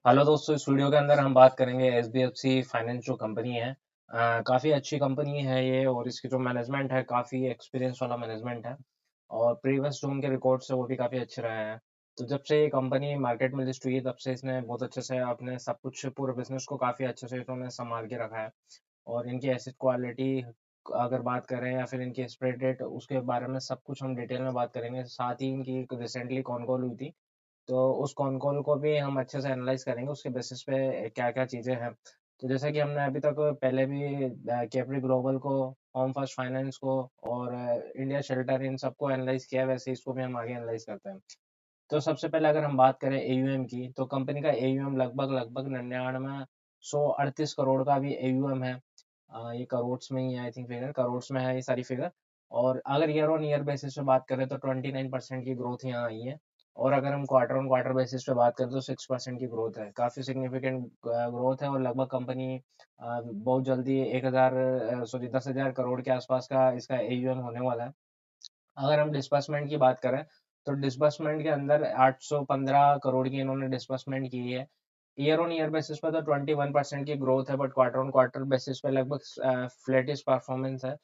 Hello दोस्तों, इस video के अंदर हम बात करेंगे एसबीएफसी फाइनेंस जो कंपनी है। काफ़ी अच्छी कंपनी है ये, और इसकी जो मैनेजमेंट है काफ़ी एक्सपीरियंस वाला मैनेजमेंट है। और प्रीवियस जो उनके रिकॉर्ड्स है वो भी काफ़ी अच्छे रहे हैं। तो जब से ये कंपनी मार्केट में लिस्ट हुई है तब से इसने बहुत अच्छे से अपने सब कुछ पूरे बिजनेस को काफ़ी अच्छे से इन्होंने संभाल के रखा है। और इनकी एसेट क्वालिटी अगर बात करें या फिर इनकी स्प्रेड रेट, उसके बारे में सब कुछ हम डिटेल में बात करेंगे। साथ ही इनकी रिसेंटली कॉन कॉल हुई थी, तो उस कॉन कॉल को भी हम अच्छे से एनालाइज करेंगे, उसके बेसिस पे क्या-क्या चीज़ें हैं। तो जैसा कि हमने अभी तक पहले भी कैपरी ग्लोबल को, होम फर्स्ट फाइनेंस को और इंडिया शेल्टर, इन सबको एनालाइज किया है, वैसे इसको भी हम आगे एनालाइज करते हैं। तो सबसे पहले अगर हम बात करें एयूएम की, तो कंपनी का एयूएम लगभग 99,138 करोड़ का भी एयूएम है। ये करोड्स में ही है, आई थिंक फिगर करोड्स में है ये सारी फिगर। और अगर ईयर ऑन ईयर बेसिस पे बात करें तो 29% की ग्रोथ यहाँ आई है। और अगर हम क्वार्टर ऑन क्वार्टर बेसिस पे बात करें तो 6% की ग्रोथ है, काफ़ी सिग्निफिकेंट ग्रोथ है। और लगभग कंपनी बहुत जल्दी 10,000 करोड़ के आसपास का इसका एयूएम होने वाला है। अगर हम डिस्बर्समेंट की बात करें तो डिस्बर्समेंट के अंदर 815 करोड़ की इन्होंने डिस्बर्समेंट की है। ईयर ऑन ईयर बेसिस पे तो 21% की ग्रोथ है, but quarter on quarter basis पे लगभग फ्लैटिश परफॉर्मेंस है।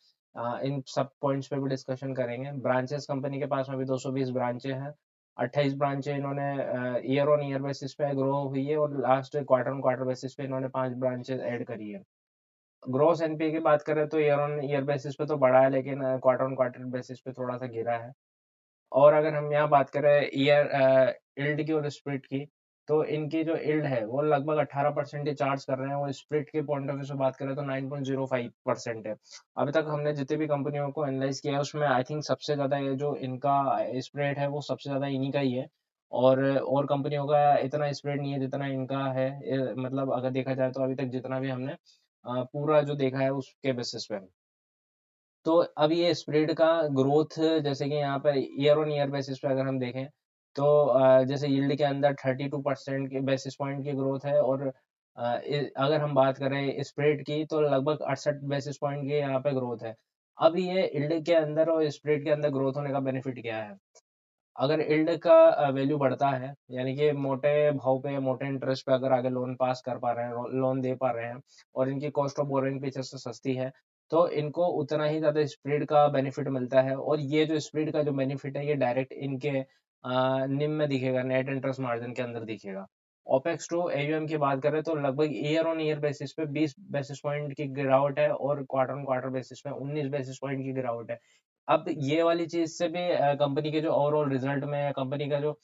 इन सब पॉइंट्स पे भी डिस्कशन करेंगे। ब्रांचेस कंपनी के पास में भी 220 ब्रांचें हैं। 28 ब्रांचें इन्होंने ईयर ऑन ईयर बेसिस पे ग्रो हुई है, और last quarter on quarter basis पे इन्होंने 5 ब्रांचेस ऐड करी है। ग्रॉस एनपीए की बात करें तो ईयर ऑन ईयर बेसिस पे तो बढ़ा है, लेकिन क्वार्टर ऑन क्वार्टर बेसिस पे थोड़ा सा गिरा है। और अगर हम यहाँ बात करें यील्ड की और स्प्लिट की, तो इनकी जो यील्ड है वो लगभग 18% ही चार्ज कर रहे हैं, और स्प्लिट के पॉइंट ऑफ व्यू से बात करें तो 9.05% है। अभी तक हमने जितनी भी कंपनियों को एनालाइज किया है उसमें आई थिंक सबसे ज़्यादा ये जो इनका स्प्रेड है वो सबसे ज़्यादा इन्हीं का ही है। और कंपनियों का इतना स्प्रेड नहीं है जितना इनका है। मतलब अगर देखा जाए तो अभी तक जितना भी हमने पूरा जो देखा है उसके बेसिस पे। तो अब ये स्प्रेड का ग्रोथ, जैसे कि यहाँ per year on year basis पे अगर हम देखें तो जैसे यील्ड के अंदर 32% के बेसिस पॉइंट की ग्रोथ है। और अगर हम बात करें स्प्रेड की तो लगभग 68 बेसिस पॉइंट की यहाँ पे ग्रोथ है। अब ये यील्ड के अंदर और स्प्रेड के अंदर ग्रोथ होने का बेनिफिट क्या है? अगर यील्ड का वैल्यू बढ़ता है, यानी कि मोटे भाव पे, मोटे इंटरेस्ट पे अगर आगे लोन पास कर पा रहे हैं, लोन दे पा रहे हैं, और इनकी कॉस्ट ऑफ बोरोइंग पीछे से सस्ती है, तो इनको उतना ही ज़्यादा स्प्रेड का बेनिफिट मिलता है। और ये जो स्प्रेड का जो बेनिफिट है ये डायरेक्ट इनके निम में दिखेगा, नेट इंटरेस्ट मार्जिन के अंदर दिखेगा। ओपेक्स टू एयूएम की बात करें तो लगभग ईयर ऑन ईयर बेसिस पे 20 बेसिस पॉइंट की गिरावट है, और क्वार्टर ऑन क्वार्टर बेसिस पे 19 बेसिस पॉइंट की गिरावट है। अब ये वाली चीज़ से भी कंपनी के जो ओवरऑल रिजल्ट में, या कंपनी का जो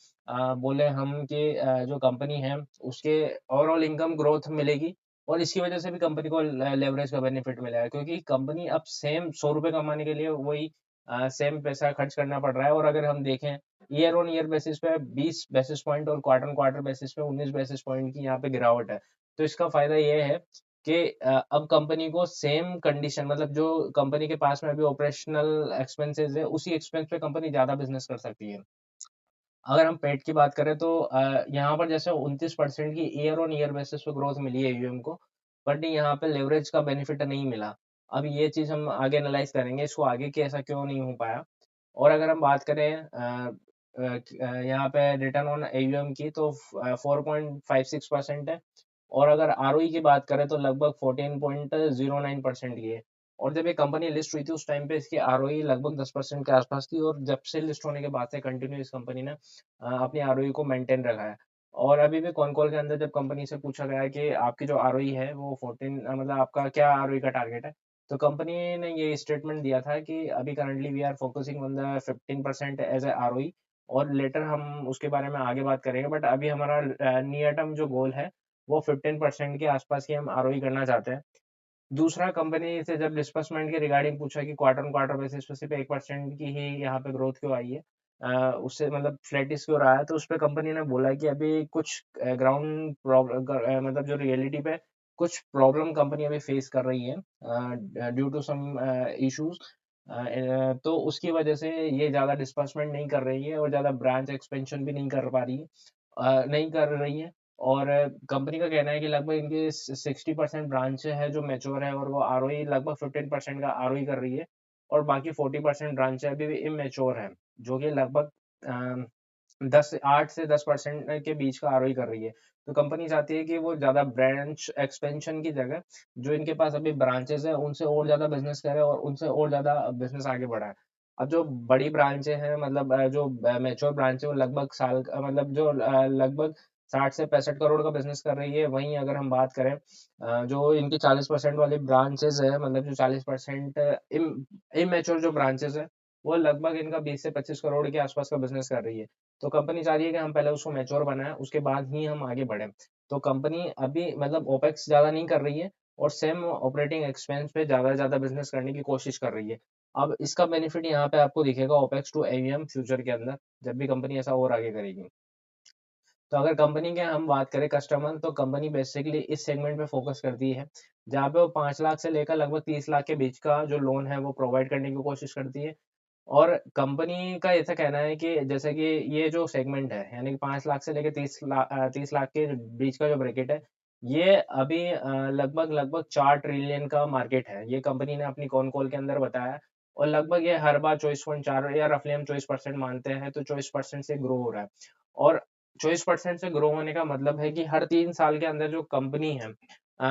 बोले हम कि जो कंपनी है उसके ओवरऑल इनकम ग्रोथ मिलेगी। और इसकी वजह से भी कंपनी को लेवरेज का बेनिफिट मिलेगा, क्योंकि कंपनी अब सेम ₹100 कमाने के लिए वही सेम पैसा खर्च करना पड़ रहा है। और अगर हम देखें ईयर ऑन ईयर बेसिस पे 20 बेसिस पॉइंट और क्वार्टर ऑन क्वार्टर बेसिस पे 19 बेसिस पॉइंट की यहाँ पे गिरावट है। तो इसका फायदा ये है कि अब कंपनी को सेम कंडीशन, मतलब जो कंपनी के पास में अभी ऑपरेशनल एक्सपेंसेस है उसी एक्सपेंस पे कंपनी ज़्यादा बिजनेस कर सकती है। अगर हम पेट की बात करें तो यहाँ पर जैसे 29% की ईयर ऑन ईयर बेसिस पे ग्रोथ मिली है यूएम को, बट यहाँ पे लेवरेज का बेनिफिट नहीं मिला। अब ये चीज़ हम आगे एनालाइज करेंगे, इसको आगे कि ऐसा क्यों नहीं हो पाया। और अगर हम बात करें यहाँ पे रिटर्न ऑन एयूएम की, तो 4.56% है। और अगर आरओई की बात करें तो लगभग 14.09% की है। और जब ये कंपनी लिस्ट हुई थी उस टाइम पे इसकी आरओई लगभग 10% के आसपास थी, और जब से लिस्ट होने के बाद से कंटिन्यू इस कंपनी ने अपनी आरओई को मेंटेन रखा है। और अभी भी कॉन कॉल के अंदर जब कंपनी से पूछा गया है कि आपकी जो आरओई है वो 14, मतलब आपका क्या आरओई का टारगेट है, तो कंपनी ने ये स्टेटमेंट दिया था कि अभी currently we are focusing on the 15% as a ROE. और लेटर हम उसके बारे में आगे बात करेंगे, बट अभी हमारा नियर टर्म जो गोल है वो 15% के आसपास की हम आरओई करना चाहते हैं। दूसरा, कंपनी से जब डिस्बर्समेंट के रिगार्डिंग पूछा कि क्वार्टर ऑन क्वार्टर बेसिस पे सिर्फ 1% की ही यहाँ पे ग्रोथ क्यों आई है, उससे मतलब फ्लैटिश क्यों रहा है, तो उस पे कंपनी ने बोला कि अभी कुछ ग्राउंड प्रॉब्लम, मतलब जो रियलिटी पे कुछ प्रॉब्लम कंपनी अभी फेस कर रही है ड्यू टू सम इश्यूज। तो उसकी वजह से ये ज़्यादा डिस्बर्समेंट नहीं कर रही है, और ज़्यादा ब्रांच एक्सपेंशन भी नहीं कर पा रही है, नहीं कर रही है। और कंपनी का कहना है कि लगभग इनकी 60% ब्रांच है जो मैच्योर है, और वो आरओई लगभग 15% का आरओई कर रही है। और बाकी 40% ब्रांच है अभी भी इमेच्योर है, जो कि लगभग 8 से 10% के बीच का आरओई कर रही है। तो कंपनी चाहती है कि वो ज़्यादा ब्रांच एक्सपेंशन की जगह जो इनके पास अभी ब्रांचेस है उनसे और ज़्यादा बिजनेस करे और उनसे और ज़्यादा बिजनेस आगे बढ़ाए। अब जो बड़ी ब्रांचें हैं मतलब जो मैच्योर ब्रांच है वो लगभग मतलब जो लगभग 60 से 65 करोड़ का बिजनेस कर रही है। वहीं अगर हम बात करें जो इनकी 40% वाली ब्रांचेस है मतलब जो 40% इमेच्योर जो ब्रांचेस है वो लगभग इनका 20 से 25 करोड़ के आसपास का बिजनेस कर रही है। तो कंपनी चाह रही है कि हम पहले उसको मैच्योर बनाएं उसके बाद ही हम आगे बढ़ें। तो कंपनी अभी मतलब ओपेक्स ज़्यादा नहीं कर रही है और सेम ऑपरेटिंग एक्सपेंस पे ज़्यादा बिजनेस करने की कोशिश कर रही है। अब इसका बेनिफिट यहाँ पे आपको दिखेगा ओपेक्स टू एवीएम फ्यूचर के अंदर जब भी कंपनी ऐसा और आगे करेगी। तो अगर कंपनी के हम बात करें कस्टमर तो कंपनी बेसिकली इस सेगमेंट पे फोकस करती है जहाँ पे वो 5 लाख से लेकर लगभग 30 लाख के बीच का जो लोन है वो प्रोवाइड करने की कोशिश करती है। और कंपनी का ऐसा कहना है कि जैसे कि ये जो सेगमेंट है यानी कि 5 लाख से लेकर 30 लाख के बीच का जो ब्रैकेट है ये अभी लगभग लगभग 4 ट्रिलियन का मार्केट है। ये कंपनी ने अपनी कॉन कॉल के अंदर बताया है और लगभग ये हर बार 24.4 या रफली हम 24% मानते हैं तो 24% से ग्रो हो रहा है। और 24% से ग्रो होने का मतलब है कि हर 3 साल के अंदर जो कंपनी है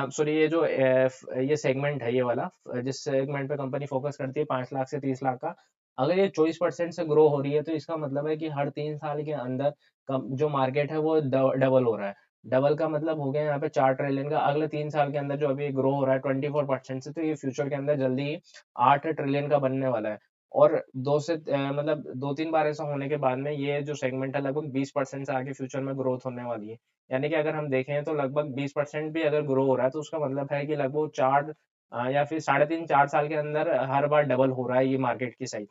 सॉरी ये सेगमेंट है ये वाला जिस सेगमेंट पे कंपनी फोकस करती है 5 लाख से 30 लाख का अगर ये 24% से ग्रो हो रही है तो इसका मतलब है कि हर 3 साल के अंदर जो मार्केट है वो डबल हो रहा है। डबल का मतलब हो गया यहाँ पे 4 ट्रिलियन का अगले 3 साल के अंदर जो अभी ग्रो हो रहा है 24% से तो ये फ्यूचर के अंदर जल्दी ही 8 ट्रिलियन का बनने वाला है। और मतलब 2-3 बार ऐसा होने के बाद में ये जो सेगमेंट है लगभग 20% से आगे फ्यूचर में ग्रोथ होने वाली है। यानी कि अगर हम देखें तो लगभग 20% भी अगर ग्रो हो रहा है तो उसका मतलब है कि लगभग 4 या फिर 3.5-4 साल के अंदर हर बार डबल हो रहा है ये मार्केट की साइज।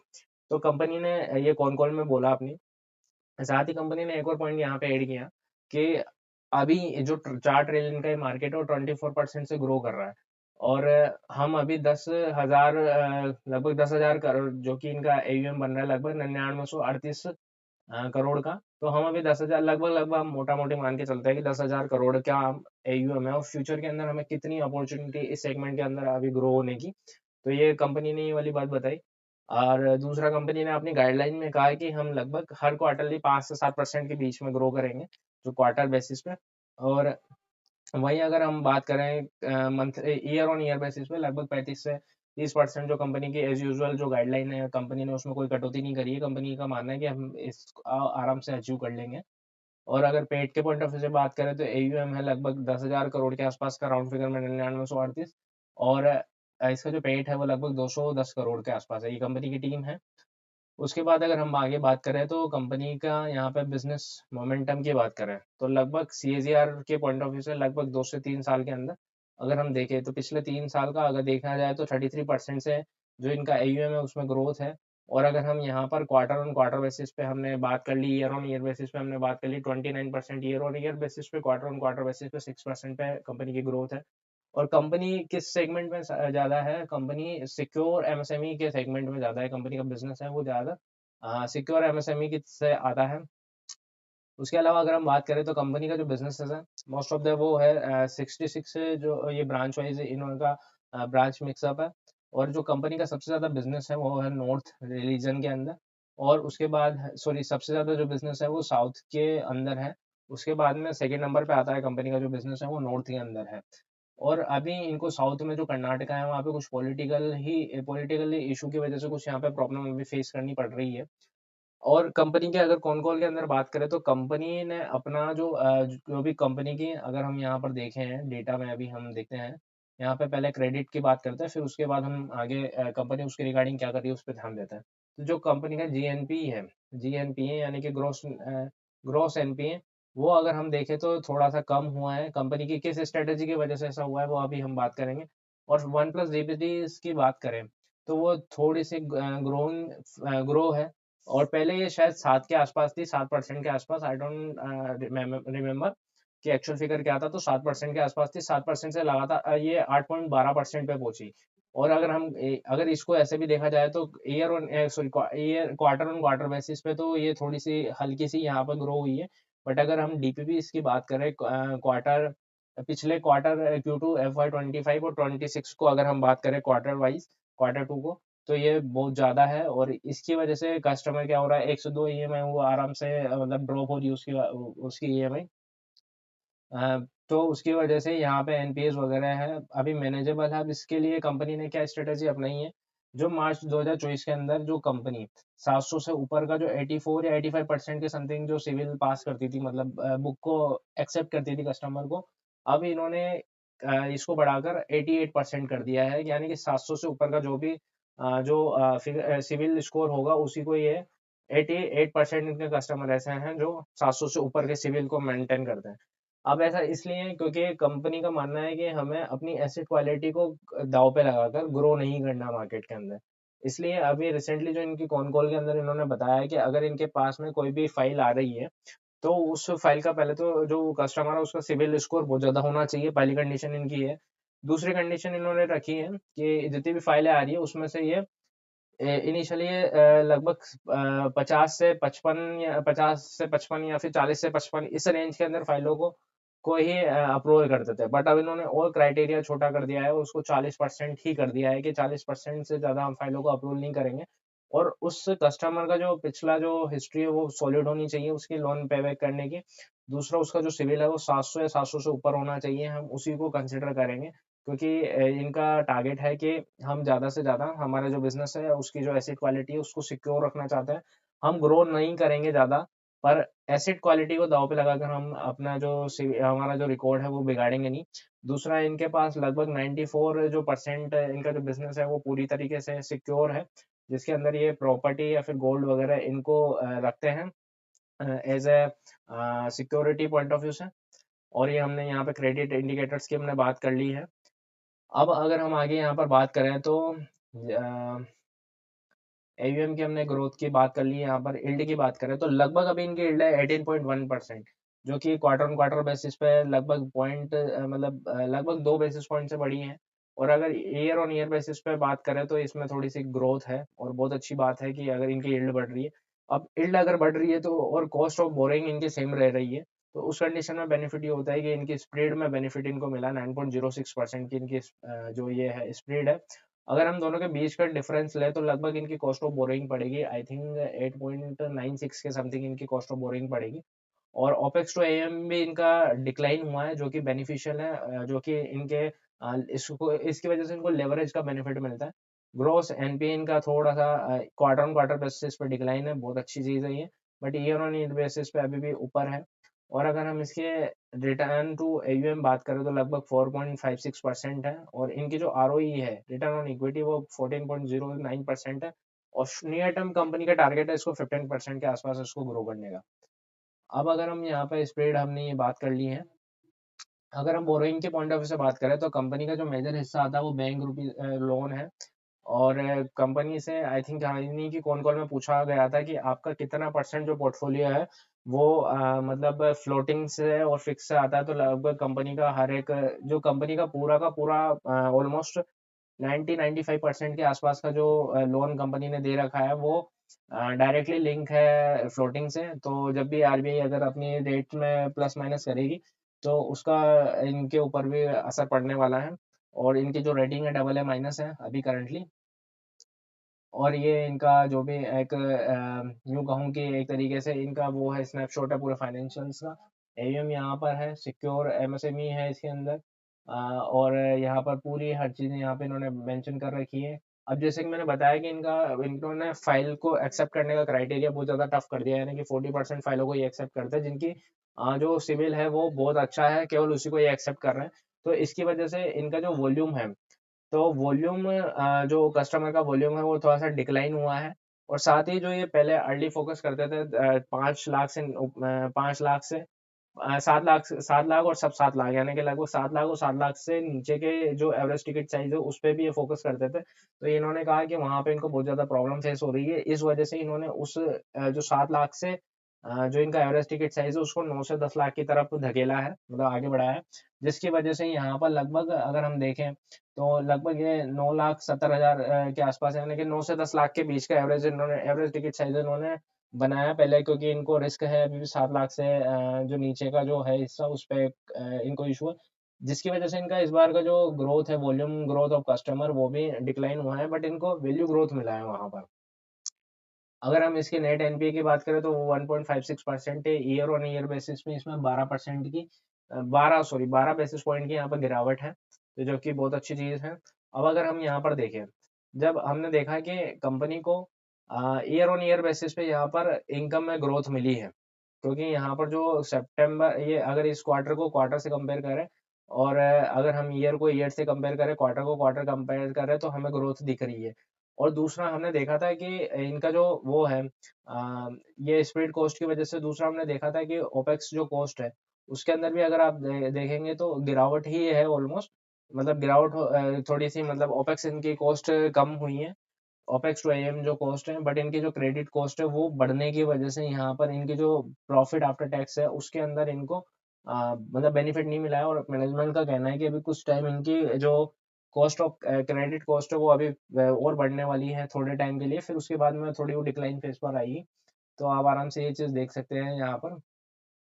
तो कंपनी ने ये कॉन कॉल में बोला अपनी। साथ ही कंपनी ने एक और पॉइंट यहाँ पे ऐड किया कि अभी जो 4 ट्रिलियन का ये मार्केट है वो 24% से ग्रो कर रहा है और हम अभी 10,000 लगभग 10,000 करोड़ जो कि इनका एयूएम बन रहा है लगभग 9938 करोड़ का। तो हम अभी 10,000 लगभग लगभग हम मोटा मोटी मान के चलते हैं कि 10,000 करोड़ का एयूएम है और फ्यूचर के अंदर हमें कितनी अपॉर्चुनिटी इस सेगमेंट के अंदर अभी ग्रो होने की। तो ये कंपनी ने ये वाली बात बताई। और दूसरा कंपनी ने अपनी गाइडलाइन में कहा है कि हम लगभग हर क्वार्टरली 5 से 7% के बीच में ग्रो करेंगे जो क्वार्टर बेसिस पे। और वहीं अगर हम बात करें month year on year basis पे लगभग 35 से 30% जो कंपनी की एज यूजुअल जो गाइडलाइन है कंपनी ने उसमें कोई कटौती नहीं करी है। कंपनी का मानना है कि हम इस आराम से अचीव कर लेंगे। और अगर पेट के पॉइंट ऑफ व्यू से बात करें तो एयूएम है लगभग 10,000 करोड़ के आसपास का राउंड फिगर में 9938 और इसका जो पेट है वो लगभग 210 करोड़ के आसपास है। ये कंपनी की टीम है। उसके बाद अगर हम आगे बात करें तो कंपनी का यहाँ पे बिजनेस मोमेंटम की बात करें तो लगभग सीएजीआर के पॉइंट ऑफ व्यू से लगभग 2 से 3 साल के अंदर अगर हम देखें तो पिछले 3 साल का अगर देखा जाए तो 33% से जो इनका एयूएम है उसमें ग्रोथ है। और अगर हम यहाँ पर क्वार्टर ऑन क्वार्टर बेसिस पे हमने बात कर ली ईयर ऑन ईयर बेसिस पे हमने बात कर ली 29% ईयर ऑन ईयर बेसिस पे क्वार्टर ऑन क्वार्टर बेसिस पे 6% पे कंपनी की ग्रोथ है। और कंपनी किस सेगमेंट में ज़्यादा है कंपनी सिक्योर एमएसएमई के सेगमेंट में ज़्यादा है कंपनी का बिजनेस है वो ज़्यादा सिक्योर एमएसएमई की से आता है। उसके अलावा अगर हम बात करें तो कंपनी का जो बिजनेसेस है मोस्ट ऑफ द वो है 66 से जो ये ब्रांच वाइज इनका ब्रांच मिक्सअप है। और जो कंपनी का सबसे ज़्यादा बिजनेस है वो है नॉर्थ रीजन के अंदर। और उसके बाद सॉरी सबसे ज़्यादा जो बिजनेस है वो साउथ के अंदर है। उसके बाद में सेकेंड नंबर पे आता है कंपनी का जो बिजनेस है वो नॉर्थ के अंदर है। और अभी इनको साउथ में जो कर्नाटका है वहाँ पे कुछ पॉलिटिकल इशू की वजह से कुछ यहाँ पे प्रॉब्लम अभी फेस करनी पड़ रही है। और कंपनी के अगर कॉन कॉल के अंदर बात करें तो कंपनी ने अपना जो भी कंपनी की अगर हम यहाँ पर देखें हैं डेटा में अभी हम देखते हैं। यहाँ पे पहले क्रेडिट की बात करते हैं फिर उसके बाद हम आगे कंपनी उसके रिगार्डिंग क्या कर रही है उस पर ध्यान देते हैं। तो जो कंपनी का जीएनपी है यानी कि ग्रोस एनपीए वो अगर हम देखें तो थोड़ा सा कम हुआ है। कंपनी की किस स्ट्रेटेजी की वजह से ऐसा हुआ है वो अभी हम बात करेंगे। और वन प्लस जीबीटी की बात करें तो वो थोड़ी सी ग्रो है। और पहले ये शायद 7 के आसपास थी 7% के आसपास आई डोंट रिमेम्बर कि एक्चुअल फिगर क्या था। तो 7% के आसपास थी 7% से लगातार ये 8.12% पे पहुंची। और अगर इसको ऐसे भी देखा जाए तो year on sorry year quarter on quarter basis पे तो ये थोड़ी सी हल्की सी यहाँ पर ग्रो हुई है। बट अगर हम डीपीपी इसकी बात करें क्वार्टर पिछले क्वार्टर Q2 FY25 और 26 को अगर हम बात करें क्वार्टर वाइज Q2 को तो ये बहुत ज़्यादा है। और इसकी वजह से कस्टमर क्या हो रहा है 1 से 2 ईएमआई वो आराम से मतलब ड्रॉप हो रही है उसकी ईएमआई। तो उसकी वजह से यहाँ पे एनपीएस वगैरह है अभी मैनेजेबल है। अब इसके लिए कंपनी ने क्या स्ट्रेटेजी अपनाई है, जो मार्च 2024 के अंदर जो कंपनी 700 से ऊपर का जो 84 या 85% के समथिंग जो सिविल पास करती थी, मतलब बुक को एक्सेप्ट करती थी कस्टमर को, अब इन्होंने इसको बढ़ाकर 88% कर दिया है। यानी कि 700 से ऊपर का जो भी सिविल स्कोर होगा उसी को ये 88% इनके कस्टमर ऐसे हैं जो 700 से ऊपर के सिविल को मेंटेन करते हैं। अब ऐसा इसलिए है क्योंकि कंपनी का मानना है कि हमें अपनी एसेट क्वालिटी को दांव पे लगाकर ग्रो नहीं करना मार्केट के अंदर। इसलिए अभी रिसेंटली जो इनकी कॉन कॉल के अंदर इन्होंने बताया है कि अगर इनके पास में कोई भी फाइल आ रही है, तो उस फाइल का पहले तो जो कस्टमर है उसका सिविल स्कोर बहुत ज़्यादा होना चाहिए, पहली कंडीशन इनकी है। दूसरी कंडीशन इन्होंने रखी है कि जितनी भी फाइलें आ रही है उसमें से ये इनिशियली लगभग 50 से 55 या 50 से 55 या फिर 40 से 55 इस रेंज के अंदर फाइलों को ही अप्रूवल करते थे। बट अब इन्होंने और क्राइटेरिया छोटा कर दिया है, उसको 40% ही कर दिया है कि 40% से ज़्यादा हम फाइलों को अप्रूवल नहीं करेंगे। और उस कस्टमर का जो पिछला जो हिस्ट्री है वो सॉलिड होनी चाहिए उसकी लोन पे बैक करने की। दूसरा उसका जो सिविल है वो 700 या 700 से ऊपर होना चाहिए, हम उसी को कंसिडर करेंगे। क्योंकि इनका टारगेट है कि हम ज़्यादा से ज़्यादा हमारा जो बिज़नेस है उसकी जो एसेट क्वालिटी है उसको सिक्योर रखना चाहते हैं। हम ग्रो नहीं करेंगे ज़्यादा, पर एसेट क्वालिटी को दाँव पे लगाकर हम अपना जो हमारा जो रिकॉर्ड है वो बिगाड़ेंगे नहीं। दूसरा इनके पास लगभग 94 जो परसेंट इनका जो बिज़नेस है वो पूरी तरीके से सिक्योर है, जिसके अंदर ये प्रॉपर्टी या फिर गोल्ड वगैरह इनको रखते हैं as security point of view से। और ये हमने यहाँ पे क्रेडिट इंडिकेटर्स की हमने बात कर ली है। अब अगर हम आगे यहाँ पर बात करें तो एयूएम की हमने ग्रोथ की बात कर ली है, यहाँ पर यील्ड की बात करें तो लगभग अभी इनकी यील्ड है 18.1%, जो कि क्वार्टर ऑन क्वार्टर बेसिस पे लगभग लगभग 2 बेसिस पॉइंट से बढ़ी है। और अगर ईयर ऑन ईयर बेसिस पे बात करें तो इसमें थोड़ी सी ग्रोथ है और बहुत अच्छी बात है कि अगर इनकी यील्ड बढ़ रही है। अब यील्ड अगर बढ़ रही है तो और कॉस्ट ऑफ बोरोइंग इनकी सेम रह रही है, तो उस कंडीशन में बेनिफिट ये होता है कि इनकी स्प्रेड में बेनिफिट इनको मिला 9.06% की इनकी जो ये है स्प्रेड है। अगर हम दोनों के बीच का डिफरेंस लें तो लगभग इनकी कॉस्ट ऑफ बोरोइंग पड़ेगी आई थिंक 8.96 के समथिंग इनकी कॉस्ट ऑफ बोरोइंग पड़ेगी। और ओपेक्स टू एएम भी इनका डिक्लाइन हुआ है जो कि बेनिफिशियल है, जो कि इनके इसको इसकी वजह से इनको लेवरेज का बेनिफिट मिलता है। ग्रोस एनपी इनका थोड़ा सा क्वार्टर ऑन क्वार्टर बेसिस पे डिक्लाइन है, बहुत अच्छी चीज़ है ये, but year on year basis पे अभी भी ऊपर है। और अगर हम इसके रिटर्न टू एयूएम बात करें तो लगभग 4.56% है, और इनकी जो आरओई है रिटर्न ऑन इक्विटी वो 14.09% है। और नियर टर्म कंपनी का टारगेट है इसको 15% के आसपास इसको ग्रो करने का। अब अगर हम यहाँ पे स्प्रेड हमने ये बात कर ली है, अगर हम बोरोइंग के पॉइंट ऑफ व्यू से बात करें तो कंपनी का जो मेजर हिस्सा आता है वो बैंक रूपी लोन है। और कंपनी से आई थिंक इन्हीं की कॉन कॉल में पूछा गया था कि आपका कितना परसेंट जो पोर्टफोलियो है वो मतलब फ्लोटिंग से और फिक्स से आता है। तो लगभग कंपनी का हर एक जो कंपनी का पूरा ऑलमोस्ट 90-95% के आसपास का जो लोन कंपनी ने दे रखा है वो डायरेक्टली लिंक है फ्लोटिंग से। तो जब भी आरबीआई अगर अपनी रेट में प्लस माइनस करेगी तो उसका इनके ऊपर भी असर पड़ने वाला है। और इनकी जो रेटिंग है डबल ए माइनस है अभी करंटली। और ये इनका जो भी एक यूँ कहूँ कि एक तरीके से इनका वो है स्नैपशॉट है पूरे फाइनेंशियल्स का। एयूएम यहाँ पर है, सिक्योर एमएसएमई है इसके अंदर। और यहाँ पर पूरी हर चीज़ यहाँ पे इन्होंने मेंशन कर रखी है। अब जैसे कि मैंने बताया कि इन्होंने फाइल को एक्सेप्ट करने का क्राइटेरिया बहुत ज़्यादा टफ कर दिया है, यानी कि 40% फाइलों को ये एक्सेप्ट करते हैं जिनकी जो सिविल है वो बहुत अच्छा है, केवल उसी को ये एक्सेप्ट कर रहे हैं। तो इसकी वजह से इनका जो वॉल्यूम है, तो वॉल्यूम जो कस्टमर का वॉल्यूम है वो थोड़ा-सा डिक्लाइन हुआ है। और साथ ही जो ये पहले अर्ली फ़ोकस करते थे 5 लाख से 5 लाख से 7 लाख और सब 7 लाख, यानी कि लगभग 7 लाख और 7 लाख से नीचे के जो एवरेज टिकट साइज़ है उस पे भी ये फ़ोकस करते थे। तो इन्होंने कहा कि वहाँ पे इनको बहुत ज़्यादा प्रॉब्लम फेस हो रही है। इस वजह से इन्होंने उस जो 7 लाख से जो इनका एवरेज टिकट साइज़ है उसको 9 से 10 लाख की तरफ धकेला है, मतलब आगे बढ़ाया है। जिसकी वजह से यहाँ पर लगभग अगर हम देखें तो लगभग ये 9,70,000 के आसपास है, यानी कि 9 से 10 लाख के बीच का एवरेज टिकट साइज़ इन्होंने बनाया पहले, क्योंकि इनको रिस्क है अभी भी 7 लाख से जो नीचे का जो है हिस्सा उस पे इनको इश्यू है। जिसकी वजह से इनका इस बार का जो ग्रोथ है, वॉल्यूम ग्रोथ ऑफ कस्टमर वो भी डिक्लाइन हुआ है, बट इनको वैल्यू ग्रोथ मिला है वहाँ पर। अगर हम इसके नेट एनपीए की बात करें तो वो 1.56% है, ईयर ऑन ईयर बेसिस में इसमें 12% की 12 बेसिस पॉइंट की यहाँ पर गिरावट है, तो जो कि बहुत अच्छी चीज़ है। अब अगर हम यहाँ पर देखें, जब हमने देखा कि कंपनी को ईयर ऑन ईयर बेसिस पे यहाँ पर इनकम में ग्रोथ मिली है, क्योंकि यहाँ पर जो सितंबर, ये अगर इस क्वार्टर को क्वार्टर से कंपेयर करें और अगर हम ईयर को ईयर से कंपेयर करें, क्वार्टर को क्वार्टर कंपेयर करें, तो हमें ग्रोथ दिख रही है। और दूसरा हमने देखा था कि इनका जो वो है, ये स्प्रेड कॉस्ट की वजह से, दूसरा हमने देखा था कि ओपेक्स जो कॉस्ट है, उसके अंदर भी अगर आप देखेंगे तो गिरावट ही है ऑलमोस्ट, मतलब गिरावट थोड़ी सी, मतलब ओपेक्स इनकी कॉस्ट कम हुई है, ओपेक्स टू एम जो कॉस्ट है, बट इनकी जो क्रेडिट कॉस्ट है वो बढ़ने की वजह से यहाँ पर इनकी जो प्रॉफिट आफ्टर टैक्स है उसके अंदर इनको मतलब बेनिफिट नहीं मिला है। और मैनेजमेंट का कहना है कि अभी कुछ टाइम इनकी जो कॉस्ट ऑफ क्रेडिट कॉस्ट है वो अभी और बढ़ने वाली है थोड़े टाइम के लिए, फिर उसके बाद में थोड़ी वो डिक्लाइन फेज पर आएगी। तो आप आराम से ये चीज़ देख सकते हैं यहाँ पर।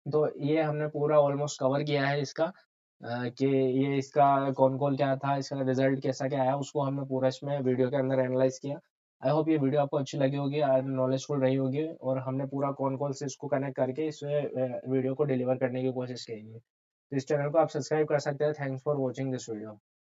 तो ये हमने पूरा ऑलमोस्ट कवर किया है इसका, कि ये इसका कौन-कौन क्या था, इसका रिज़ल्ट कैसा क्या आया, उसको हमने पूरा इसमें वीडियो के अंदर एनालाइज़ किया। आई होप ये वीडियो आपको अच्छी लगी होगी और नॉलेजफुल रही होगी, और हमने पूरा कौन-कौन से इसको कनेक्ट करके इस वीडियो को डिलीवर करने की कोशिश की है। तो इस चैनल को आप सब्सक्राइब कर सकते हैं। Thanks for watching this video.